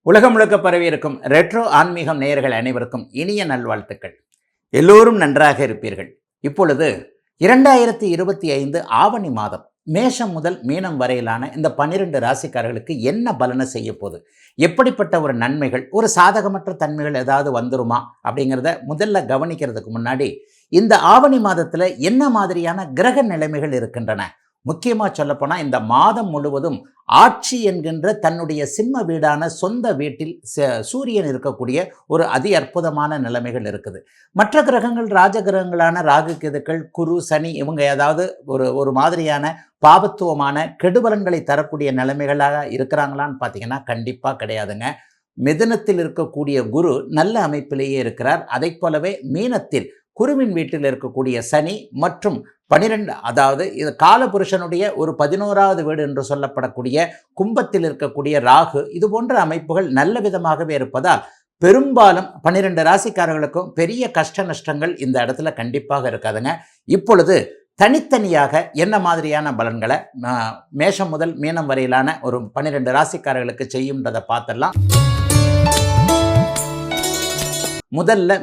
உலகம் முழுக்க பரவி இருக்கும் ரெட்ரோ ஆன்மீகம் நேயர்கள் அனைவருக்கும் இனிய நல்வாழ்த்துக்கள். எல்லோரும் நன்றாக இருப்பீர்கள். இப்பொழுது 2025 ஆவணி மாதம் மேஷம் முதல் மீனம் வரையிலான இந்த 12 ராசிக்காரர்களுக்கு என்ன பலனை செய்ய போகுது, எப்படிப்பட்ட ஒரு நன்மைகள், ஒரு சாதகமற்ற தன்மைகள் ஏதாவது வந்துருமா அப்படிங்கிறத முதல்ல கவனிக்கிறதுக்கு முன்னாடி இந்த ஆவணி மாதத்தில் என்ன மாதிரியான கிரக நிலைமைகள் இருக்கின்றன, முக்கியமாக சொல்லப்போனால் இந்த மாதம் முழுவதும் ஆட்சி என்கின்ற தன்னுடைய சிம்ம வீடான சொந்த வீட்டில் சூரியன் இருக்கக்கூடிய ஒரு அதி அற்புதமான நிலைமைகள் இருக்குது. மற்ற கிரகங்கள் ராஜ கிரகங்களான ராகு கேதுக்கள் குரு சனி இவங்க ஏதாவது ஒரு மாதிரியான பாபத்துவமான கெடுபலன்களை தரக்கூடிய நிலைமைகளாக இருக்கிறாங்களான்னு பார்த்தீங்கன்னா கண்டிப்பாக கிடையாதுங்க. மிதுனத்தில் இருக்கக்கூடிய குரு நல்ல அமைப்பிலேயே இருக்கிறார். அதை போலவே மீனத்தில் குருவின் வீட்டில் இருக்கக்கூடிய சனி மற்றும் 12 அதாவது இது காலபுருஷனுடைய ஒரு 11வது வீடு என்று சொல்லப்படக்கூடிய கும்பத்தில் இருக்கக்கூடிய ராகு, இது போன்ற அமைப்புகள் நல்ல விதமாகவே இருப்பதால் பெரும்பாலும் 12 ராசிக்காரர்களுக்கும் பெரிய கஷ்ட நஷ்டங்கள் இந்த இடத்துல கண்டிப்பாக இருக்காதுங்க. இப்பொழுது தனித்தனியாக என்ன மாதிரியான பலன்களை மேஷம் முதல் மீனம் வரையிலான ஒரு 12 ராசிக்காரர்களுக்கு செய்யும்ன்றதை பார்த்துடலாம். முதல்ல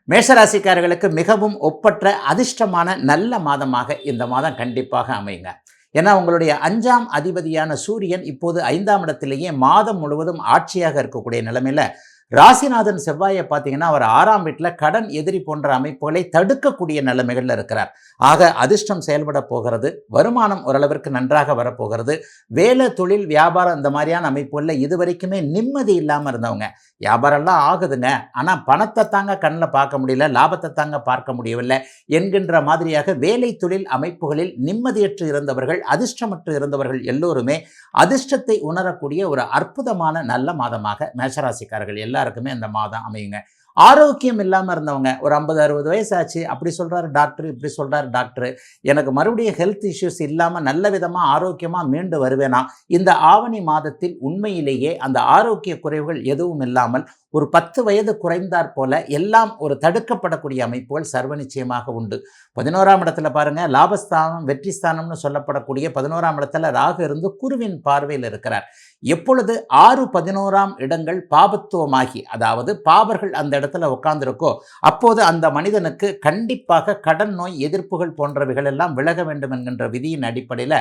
மேஷராசிக்காரர்களுக்கு மிகவும் ஒப்பற்ற அதிர்ஷ்டமான நல்ல மாதமாக இந்த மாதம் கண்டிப்பாக அமையுங்க. ஏன்னா உங்களுடைய 5ஆம் அதிபதியான சூரியன் இப்போது 5ஆம் இடத்திலேயே மாதம் முழுவதும் ஆட்சியாக இருக்கக்கூடிய நிலைமையில் ராசிநாதன் செவ்வாயை பார்த்தீங்கன்னா அவர் 6ஆம் வீட்டில் கடன் எதிரி போன்ற அமைப்புகளை தடுக்கக்கூடிய நிலைமைகளில் இருக்கிறார். ஆக அதிர்ஷ்டம் செயல்பட போகிறது, வருமானம் ஓரளவிற்கு நன்றாக வரப்போகிறது. வேலை தொழில் வியாபாரம் இந்த மாதிரியான அமைப்புகளில் இதுவரைக்குமே நிம்மதி இல்லாமல் இருந்தவங்க வியாபாரம்லாம் ஆகுதுங்க, ஆனால் பணத்தை தாங்க கண்ணில் பார்க்க முடியல, லாபத்தை தாங்க பார்க்க முடியவில்லை என்கின்ற மாதிரியாக வேலை தொழில் அமைப்புகளில் நிம்மதியற்று இருந்தவர்கள், அதிர்ஷ்டமற்று இருந்தவர்கள் எல்லோருமே அதிர்ஷ்டத்தை உணரக்கூடிய ஒரு அற்புதமான நல்ல மாதமாக மேஷராசிக்காரர்கள் எல்லாருக்குமே இந்த மாதம் அமையுங்க. ஆரோக்கியம் இல்லாமல் இருந்தவங்க ஒரு 50-60 வயசு ஆச்சு, அப்படி சொல்கிறாரு டாக்டர், இப்படி சொல்கிறாரு டாக்டர், எனக்கு மறுபடியும் ஹெல்த் இஷ்யூஸ் இல்லாமல் நல்ல விதமாக ஆரோக்கியமாக மீண்டு வருவேனா, இந்த ஆவணி மாதத்தில் உண்மையிலேயே அந்த ஆரோக்கிய குறைவுகள் எதுவும் இல்லாமல் ஒரு 10 வயது குறைந்தாற் போல எல்லாம் ஒரு தடுக்கப்படக்கூடிய அமைப்புகள் சர்வ நிச்சயமாக உண்டு. 11ஆம் இடத்துல பாருங்க, லாபஸ்தானம் வெற்றி ஸ்தானம்னு சொல்லப்படக்கூடிய 11ஆம் இடத்துல ராகு இருந்து குருவின் பார்வையில் இருக்கிறார். எப்பொழுது 6-11ஆம் இடங்கள் பாபத்துவமாகி, அதாவது பாபர்கள் அந்த இடத்துல உட்கார்ந்துருக்கோ அப்போது அந்த மனிதனுக்கு கண்டிப்பாக கடன் நோய் எதிர்ப்புகள் போன்றவைகள் எல்லாம் விலக வேண்டும் என்கின்ற விதியின் அடிப்படையில்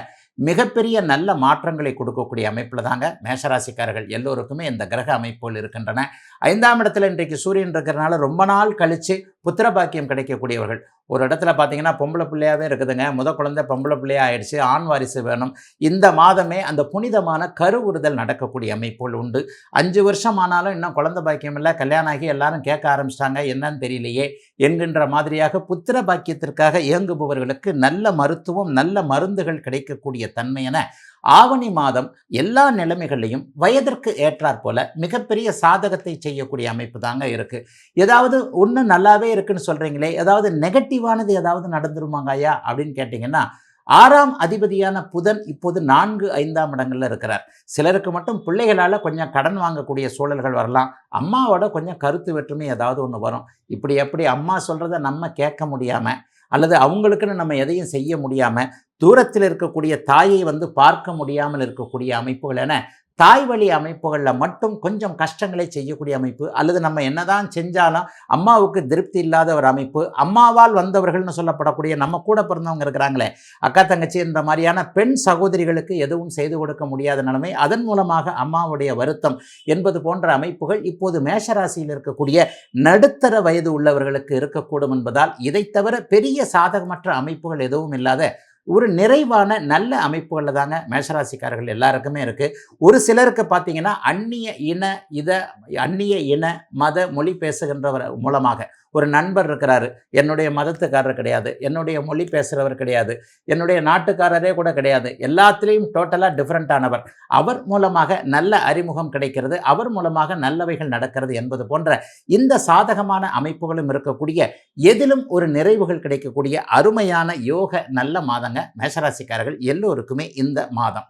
மிகப்பெரிய நல்ல மாற்றங்களை கொடுக்கக்கூடிய அமைப்பில் தாங்க மேஷராசிக்காரர்கள் எல்லோருக்குமே இந்த கிரக அமைப்புகள் இருக்கின்றன. 5ஆம் இடத்துல இன்றைக்கு சூரியன் இருக்கிறனால ரொம்ப நாள் கழித்து புத்திர பாக்கியம் கிடைக்கக்கூடியவர்கள். ஒரு இடத்துல பார்த்தீங்கன்னா பொம்பளை பிள்ளையாகவே இருக்குதுங்க, குழந்தை பொம்பளை பிள்ளையாக ஆயிடுச்சு, ஆண் வாரிசு வேணும். இந்த மாதமே அந்த புனிதமான கருவுறுதல் நடக்கக்கூடிய அமைப்புகள் உண்டு. 5 வருஷம் ஆனாலும் இன்னும் குழந்தை பாக்கியம் இல்லை, கல்யாணம் ஆகி எல்லாரும் கேட்க ஆரம்பிச்சிட்டாங்க, என்னன்னு தெரியலையே என்கின்ற மாதிரியாக புத்திர பாக்கியத்திற்காக இயங்குபவர்களுக்கு நல்ல மருத்துவம் நல்ல மருந்துகள் கிடைக்கக்கூடிய தன்மை என ஆவணி மாதம் எல்லா நிலைமைகளையும் வயதிற்கு ஏற்றாற் போல மிகப்பெரிய சாதகத்தை செய்யக்கூடிய அமைப்பு தாங்க இருக்கு. ஏதாவது ஒன்று நல்லாவே இருக்குன்னு சொல்றீங்களே, ஏதாவது நெகட்டிவானது ஏதாவது நடந்துருமாங்க ஐயா அப்படின்னு கேட்டிங்கன்னா, 6ஆம் அதிபதியான புதன் இப்போது 4-5ஆம் இடங்கள்ல இருக்கிறார். சிலருக்கு மட்டும் பிள்ளைகளால் கொஞ்சம் கடன் வாங்கக்கூடிய சூழல்கள் வரலாம், அம்மாவோட கொஞ்சம் கருத்து வேற்றுமை ஏதாவது ஒன்று வரும். இப்படி அம்மா சொல்கிறத நம்ம கேட்க முடியாமல் அல்லது அவங்களுக்குன்னு நம்ம எதையும் செய்ய முடியாமல் தூரத்தில் இருக்கக்கூடிய தாயை பார்க்க முடியாமல் இருக்கக்கூடிய அமைப்புகள் என தாய் வழி அமைப்புகளில் மட்டும் கொஞ்சம் கஷ்டங்களை செய்யக்கூடிய அமைப்பு, அல்லது நம்ம என்னதான் செஞ்சாலும் அம்மாவுக்கு திருப்தி இல்லாத ஒரு அமைப்பு, அம்மாவால் வந்தவர்கள்னு சொல்லப்படக்கூடிய நம்ம கூட பிறந்தவங்க இருக்கிறாங்களே அக்கா தங்கச்சி, இந்த மாதிரியான பெண் சகோதரிகளுக்கு எதுவும் செய்து கொடுக்க முடியாத நிலைமை, அதன் மூலமாக அம்மாவுடைய வருத்தம் என்பது போன்ற அமைப்புகள் இப்போது மேஷராசியில் இருக்கக்கூடிய நடுத்தர வயது உள்ளவர்களுக்கு இருக்கக்கூடும் என்பதால் இதை தவிர பெரிய சாதகமற்ற அமைப்புகள் எதுவும் இல்லாத ஒரு நிறைவான நல்ல அமைப்புகளில் தாங்க மேஷராசிக்காரர்கள் எல்லாருக்குமே இருக்குது. ஒரு சிலருக்கு பார்த்தீங்கன்னா அந்நிய இன மத மொழி பேசுகின்றவர் மூலமாக ஒரு நண்பர் இருக்கிறாரு, என்னுடைய மதத்துக்காரர் கிடையாது, என்னுடைய மொழி பேசுகிறவர் கிடையாது, என்னுடைய நாட்டுக்காரரே கூட கிடையாது, எல்லாத்துலேயும் டோட்டலாக டிஃப்ரெண்ட்டானவர், அவர் மூலமாக நல்ல அறிமுகம் கிடைக்கிறது, அவர் மூலமாக நல்லவைகள் நடக்கிறது என்பது போன்ற இந்த சாதகமான அமைப்புகளும் இருக்கக்கூடிய எதிலும் ஒரு நிறைவுகள் கிடைக்கக்கூடிய அருமையான யோக நல்ல மாதங்க மேஷராசிக்காரர்கள் எல்லோருக்குமே இந்த மாதம்.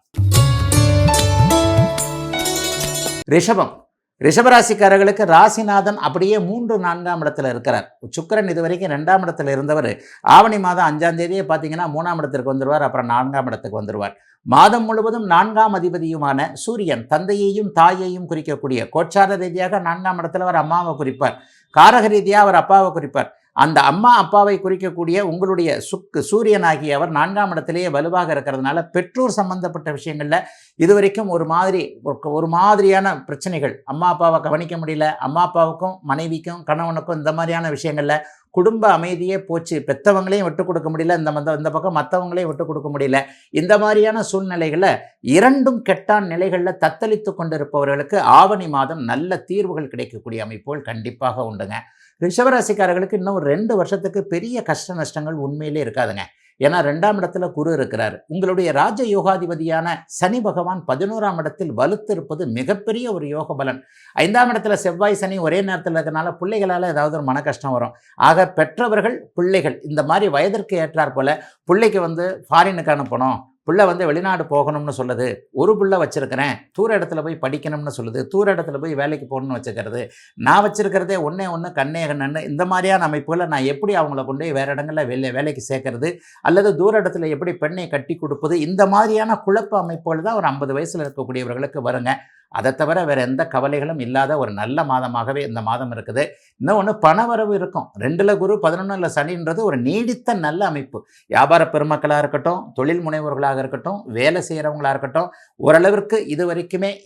ரிஷபராசிக்காரர்களுக்கு ராசிநாதன் அப்படியே 3-4ஆம் இடத்துல இருக்கிறார். சுக்கிரன் இதுவரைக்கும் 2ஆம் இடத்துல இருந்தவர் ஆவணி மாதம் 5ஆம் தேதியே பார்த்தீங்கன்னா 3ஆம் இடத்திற்கு வந்துடுவார், அப்புறம் 4ஆம் இடத்துக்கு வந்துடுவார். மாதம் முழுவதும் 4ஆம் அதிபதியுமான சூரியன் தந்தையையும் தாயையும் குறிக்கக்கூடிய கோச்சார ரீதியாக 4ஆம் இடத்துல அவர் அம்மாவை குறிப்பார், காரக ரீதியாக அவர் அப்பாவை குறிப்பார். அந்த அம்மா அப்பாவை குறிக்கக்கூடிய உங்களுடைய சூரியன் ஆகியவர் 4ஆம் இடத்திலேயே வலுவாக இருக்கிறதுனால பெற்றோர் சம்பந்தப்பட்ட விஷயங்கள்ல இதுவரைக்கும் ஒரு மாதிரியான பிரச்சனைகள், அம்மா அப்பாவை கவனிக்க முடியல, அம்மா அப்பாவுக்கும் மனைவிக்கும் கணவனுக்கும் இந்த மாதிரியான விஷயங்கள்ல குடும்ப அமைதியே போச்சு, பெற்றவங்களையும் விட்டு கொடுக்க முடியல, இந்த பக்கம் மற்றவங்களையும் விட்டு கொடுக்க முடியல. இந்த மாதிரியான சூழ்நிலைகளை இரண்டும் கெட்டான் நிலைகளில் தத்தளித்து கொண்டிருப்பவர்களுக்கு ஆவணி மாதம் நல்ல தீர்வுகள் கிடைக்கக்கூடிய அமைப்புகள் கண்டிப்பாக உண்டுங்க. ரிஷபராசிக்காரர்களுக்கு இன்னும் ஒரு 2 வருஷத்துக்கு பெரிய கஷ்ட நஷ்டங்கள் உண்மையிலே இருக்காதுங்க. ஏன்னா 2ஆம் இடத்துல குரு இருக்கிறார். உங்களுடைய ராஜ யோகாதிபதியான சனி பகவான் 11ஆம் இடத்தில் வலுத்திருப்பது மிகப்பெரிய ஒரு யோக பலன். 5ஆம் இடத்துல செவ்வாய் சனி ஒரே நேரத்தில் இருக்கிறனால பிள்ளைகளால் ஏதாவது ஒரு மன கஷ்டம் வரும். ஆக பெற்றவர்கள் பிள்ளைகள் இந்த மாதிரி வயதிற்கு ஏற்றார் போல பிள்ளைக்கு ஃபாரினுக்கு அனுப்பணும், பிள்ளை வெளிநாடு போகணும்னு சொல்லுது, ஒரு பிள்ளை வச்சிருக்கிறேன் தூர இடத்துல போய் படிக்கணும்னு சொல்லுது, தூர இடத்துல போய் வேலைக்கு போகணும்னு வச்சுக்கிறது, நான் வச்சிருக்கிறதே ஒன்று கண்ணே கண்ணு, இந்த மாதிரியான அமைப்புகளை நான் எப்படி அவங்கள கொண்டு போய் வேறு இடங்களில் வேலைக்கு சேர்க்கறது அல்லது தூர இடத்துல எப்படி பெண்ணை கட்டி கொடுப்பது, இந்த மாதிரியான குழப்ப அமைப்புகள் தான் ஒரு 50 வயசில் இருக்கக்கூடியவர்களுக்கு வருங்க. அதை தவிர வேறு எந்த கவலைகளும் இல்லாத ஒரு நல்ல மாதமாகவே இந்த மாதம் இருக்குது. இன்னொன்று பணவரவு இருக்கும். 2ல் குரு 11ல் சனின்றது ஒரு நீடித்த நல்ல அமைப்பு. வியாபார பெருமக்களாக இருக்கட்டும், தொழில் முனைவோர்களாக இருக்கட்டும், வேலை செய்கிறவங்களாக இருக்கட்டும், ஓரளவிற்கு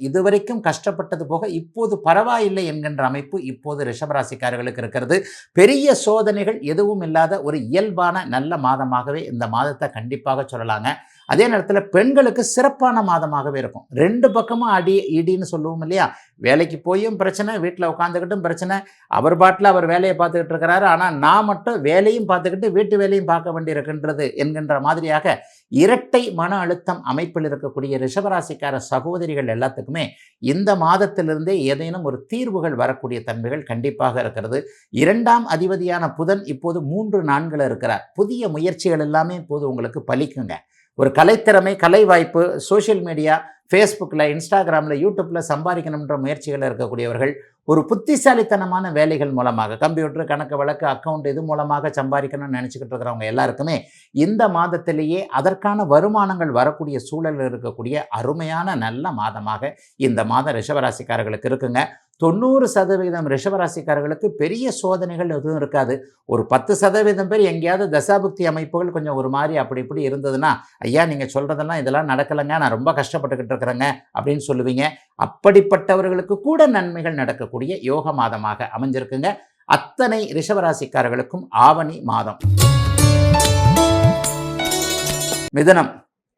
இதுவரைக்கும் கஷ்டப்பட்டது போக இப்போது பரவாயில்லை என்கின்ற அமைப்பு இப்போது ரிஷபராசிக்காரர்களுக்கு இருக்கிறது. பெரிய சோதனைகள் எதுவும் இல்லாத ஒரு இயல்பான நல்ல மாதமாகவே இந்த மாதத்தை கண்டிப்பாக சொல்லலாங்க. அதே நேரத்தில் பெண்களுக்கு சிறப்பான மாதமாகவே இருக்கும். 2 பக்கமும் இடின்னு சொல்லுவோம் இல்லையா, வேலைக்கு போயும் பிரச்சனை, வீட்டில் உட்காந்துக்கிட்டும் பிரச்சனை, அவர் பாட்டில் அவர் வேலையை பார்த்துக்கிட்டு இருக்கிறாரு, ஆனால் நான் மட்டும் வேலையும் பார்த்துக்கிட்டு வீட்டு வேலையும் பார்க்க வேண்டியிருக்கின்றது என்கின்ற மாதிரியாக இரட்டை மன அழுத்தம் அமைப்பில் இருக்கக்கூடிய ரிஷபராசிக்கார சகோதரிகள் எல்லாத்துக்குமே இந்த மாதத்திலிருந்தே ஏதேனும் ஒரு தீர்வுகள் வரக்கூடிய தன்மைகள் கண்டிப்பாக இருக்கிறது. 2ஆம் அதிபதியான புதன் இப்போது 3-4 இருக்கிறார். புதிய முயற்சிகள் எல்லாமே இப்போது உங்களுக்கு பலிக்குங்க. ஒரு கலைத்திறமை, கலை வாய்ப்பு, சோஷியல் மீடியா, ஃபேஸ்புக்கில், இன்ஸ்டாகிராமில், யூடியூப்பில் சம்பாதிக்கணுன்ற முயற்சிகளில் இருக்கக்கூடியவர்கள் ஒரு புத்திசாலித்தனமான வேலைகள் மூலமாக கம்ப்யூட்டர், கணக்கு வழக்கு, அக்கௌண்ட் இது மூலமாக சம்பாதிக்கணும்னு நினச்சிக்கிட்டு இருக்கிறவங்க எல்லாருக்குமே இந்த மாதத்திலேயே அதற்கான வருமானங்கள் வரக்கூடிய சூழலில் இருக்கக்கூடிய அருமையான நல்ல மாதமாக இந்த மாதம் ரிஷபராசிக்காரர்களுக்கு இருக்குங்க. 90% ரிஷபராசிக்காரர்களுக்கு பெரிய சோதனைகள் எதுவும் இருக்காது. ஒரு 10% பேர் எங்கேயாவது தசாபுக்தி அமைப்புகள் கொஞ்சம் ஒரு மாதிரி அப்படி இப்படி இருந்ததுன்னா, ஐயா நீங்கள் சொல்கிறதெல்லாம் இதெல்லாம் நடக்கலைங்க, நான் ரொம்ப கஷ்டப்பட்டுக்கிட்டு இருக்கிறேங்க அப்படின்னு சொல்லுவீங்க. அப்படிப்பட்டவர்களுக்கு கூட நன்மைகள் நடக்கக்கூடிய யோக மாதமாக அமைஞ்சிருக்குங்க அத்தனை ரிஷபராசிக்காரர்களுக்கும் ஆவணி மாதம்.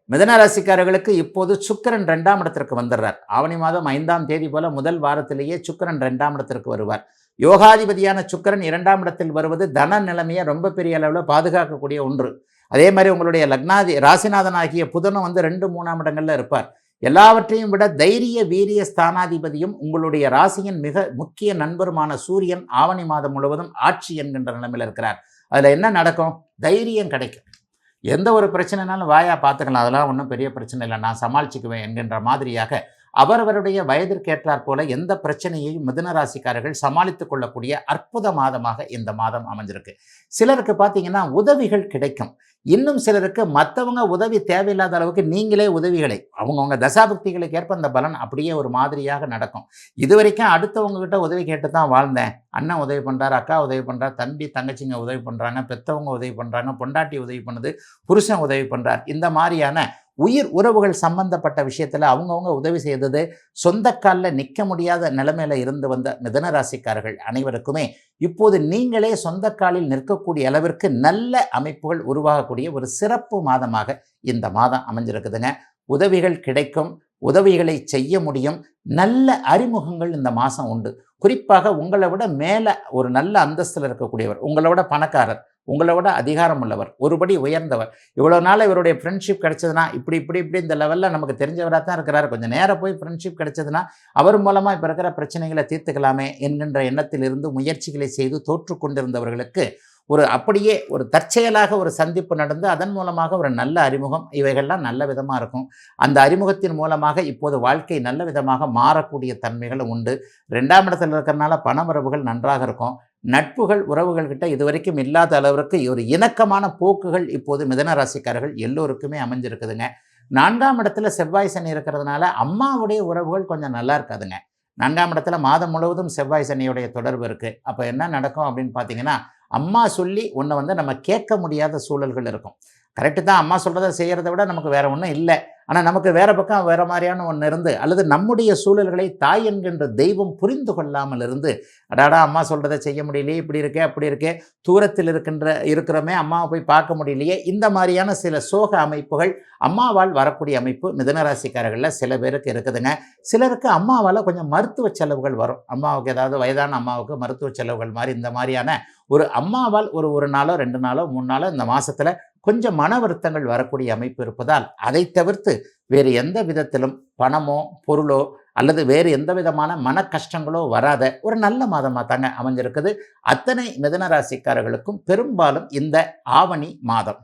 மிதன ராசிக்காரர்களுக்கு இப்போது சுக்கிரன் 2ஆம் இடத்திற்கு வந்துடுறார். ஆவணி மாதம் 5ஆம் தேதி போல முதல் வாரத்திலேயே சுக்கிரன் 2ஆம் இடத்திற்கு வருவார். யோகாதிபதியான சுக்கிரன் 2ஆம் இடத்தில் வருவது தன நிலைமையை ரொம்ப பெரிய அளவில் பாதுகாக்கக்கூடிய ஒன்று. அதே மாதிரி உங்களுடைய ராசிநாதன் ஆகிய புதனும் 2-3ஆம் இடங்களில் இருப்பார். எல்லாவற்றையும் விட தைரிய வீரிய ஸ்தானாதிபதியும் உங்களுடைய ராசியின் மிக முக்கிய நண்பருமான சூரியன் ஆவணி மாதம் முழுவதும் ஆட்சி என்கின்ற நிலைமையில் இருக்கிறார். அதில் என்ன நடக்கும்? தைரியம் கிடைக்கும். எந்த ஒரு பிரச்சனைனாலும் வாயா பார்த்துக்கலாம், அதெல்லாம் ஒன்றும் பெரிய பிரச்சனை இல்லை, நான் சமாளிச்சுக்குவேன் என்கின்ற மாதிரியாக அவரவருடைய வயதிற்கேற்றாற் போல எந்த பிரச்சனையையும் மிதுன ராசிக்காரர்கள் சமாளித்துக் கொள்ளக்கூடிய அற்புத மாதமாக இந்த மாதம் அமைஞ்சிருக்கு. சிலருக்கு பார்த்தீங்கன்னா உதவிகள் கிடைக்கும். இன்னும் சிலருக்கு மற்றவங்க உதவி தேவையில்லாத அளவுக்கு நீங்களே உதவிகளை அவங்கவுங்க தசாபக்திகளுக்கு ஏற்ப அந்த பலன் அப்படியே ஒரு மாதிரியாக நடக்கும். இதுவரைக்கும் அடுத்தவங்ககிட்ட உதவி கேட்டு தான் வாழ்ந்தேன். அண்ணன் உதவி பண்ணுறாரு, அக்கா உதவி பண்ணுறார், தம்பி தங்கச்சிங்க உதவி பண்ணுறாங்க, பெற்றவங்க உதவி பண்ணுறாங்க, பொண்டாட்டி உதவி பண்ணுது, புருஷன் உதவி பண்ணுறார். இந்த மாதிரியான உயிர் உறவுகள் சம்பந்தப்பட்ட விஷயத்தில் அவங்கவுங்க உதவி செய்தது சொந்த காலில் நிற்க முடியாத நிலைமையில் இருந்து வந்த மிதுன ராசிக்காரர்கள் அனைவருக்குமே இப்போது நீங்களே சொந்த காலில் நிற்கக்கூடிய அளவிற்கு நல்ல அமைப்புகள் உருவாகக்கூடிய ஒரு சிறப்பு மாதமாக இந்த மாதம் அமைஞ்சிருக்குதுங்க. உதவிகள் கிடைக்கும், உதவிகளை செய்ய முடியும், நல்ல அறிமுகங்கள் இந்த மாதம் உண்டு. குறிப்பாக உங்களை விட மேலே ஒரு நல்ல அந்தஸ்தில் இருக்கக்கூடியவர், உங்களை விட பணக்காரர், உங்களை விட அதிகாரம் உள்ளவர், ஒருபடி உயர்ந்தவர், இவ்வளோ நாள் இவருடைய ஃப்ரெண்ட்ஷிப் கிடைச்சதுன்னா இப்படி இந்த லெவலில் நமக்கு தெரிஞ்சவராக தான் இருக்கிறார், கொஞ்சம் நேரம் போய் ஃப்ரெண்ட்ஷிப் கிடைச்சதுன்னா அவர் மூலமாக இப்போ இருக்கிற பிரச்சனைகளை தீர்த்துக்கலாமே என்கின்ற எண்ணத்திலிருந்து முயற்சிகளை செய்து தோற்று கொண்டிருந்தவர்களுக்கு அப்படியே ஒரு தற்செயலாக ஒரு சந்திப்பு நடந்து அதன் மூலமாக ஒரு நல்ல அறிமுகம், இவைகள்லாம் நல்ல விதமாக இருக்கும். அந்த அறிமுகத்தின் மூலமாக இப்போது வாழ்க்கை நல்ல விதமாக மாறக்கூடிய தன்மைகளும் உண்டு. 2ஆம் இடத்தில் இருக்கிறனால பண வரவுகள் நன்றாக இருக்கும். நட்புகள் உறவுகள்கிட்ட இதுவரைக்கும் இல்லாத அளவிற்கு ஒரு இணக்கமான போக்குகள் இப்போது மிதுன ராசிக்காரர்கள் எல்லோருக்குமே அமைஞ்சிருக்குதுங்க. 4ஆம் இடத்துல செவ்வாய் சனி இருக்கிறதுனால அம்மாவுடைய உறவுகள் கொஞ்சம் நல்லா இருக்காதுங்க. 4ஆம் இடத்துல மாதம் முழுவதும் செவ்வாய் சனியுடைய தொடர்பு இருக்கு. அப்ப என்ன நடக்கும் அப்படின்னு பார்த்தீங்கன்னா, அம்மா சொல்லி ஒண்ண வந்து நம்ம கேட்க முடியாத சூழல்கள் இருக்கும். கரெக்ட்டு தான், அம்மா சொல்றத செய்யறத விட நமக்கு வேற ஒண்ணும் இல்ல. ஆனா நமக்கு வேற பக்கம் வேற மாரியான ஒண்ணு இருந்து, அல்லது நம்முடைய சூழல்களை தாய் என்கின்ற தெய்வம் புரிந்து கொள்ளாமல் இருந்து, அடாடா! அம்மா சொல்றத செய்ய முடியலையே, இப்படி இருக்கே, அப்படி இருக்கே, தூரத்தில் இருக்கிறோமே, அம்மாவ போய் பார்க்க முடியலையே, இந்த மாரியான சில சோக அமைப்புகள் அம்மாவால் வரக்கூடிய அமைப்பு மிதுன ராசிக்காரர்கள்ல சில பேருக்கு இருக்குதுங்க. சிலருக்கு அம்மாவால கொஞ்சம் மருத்துவ செலவுகள் வரும். அம்மாவுக்கு ஏதாவது வயதான அம்மாவுக்கு மருத்துவ செலவுகள் மாரி இந்த மாரியான ஒரு அம்மாவால் ஒரு 1 நாளோ, 2 நாளோ, 3 நாளோ இந்த மாசத்துல கொஞ்சம் மன வருத்தங்கள் வரக்கூடிய அமைப்பு இருப்பதால், அதை தவிர்த்து வேறு எந்த விதத்திலும் பணமோ, பொருளோ அல்லது வேறு எந்த விதமான மன கஷ்டங்களோ வராத ஒரு நல்ல மாதமா தாங்க அமைஞ்சிருக்குது. அத்தனை மிதுன ராசிக்காரர்களுக்கும் பெரும்பாலும் இந்த ஆவணி மாதம்.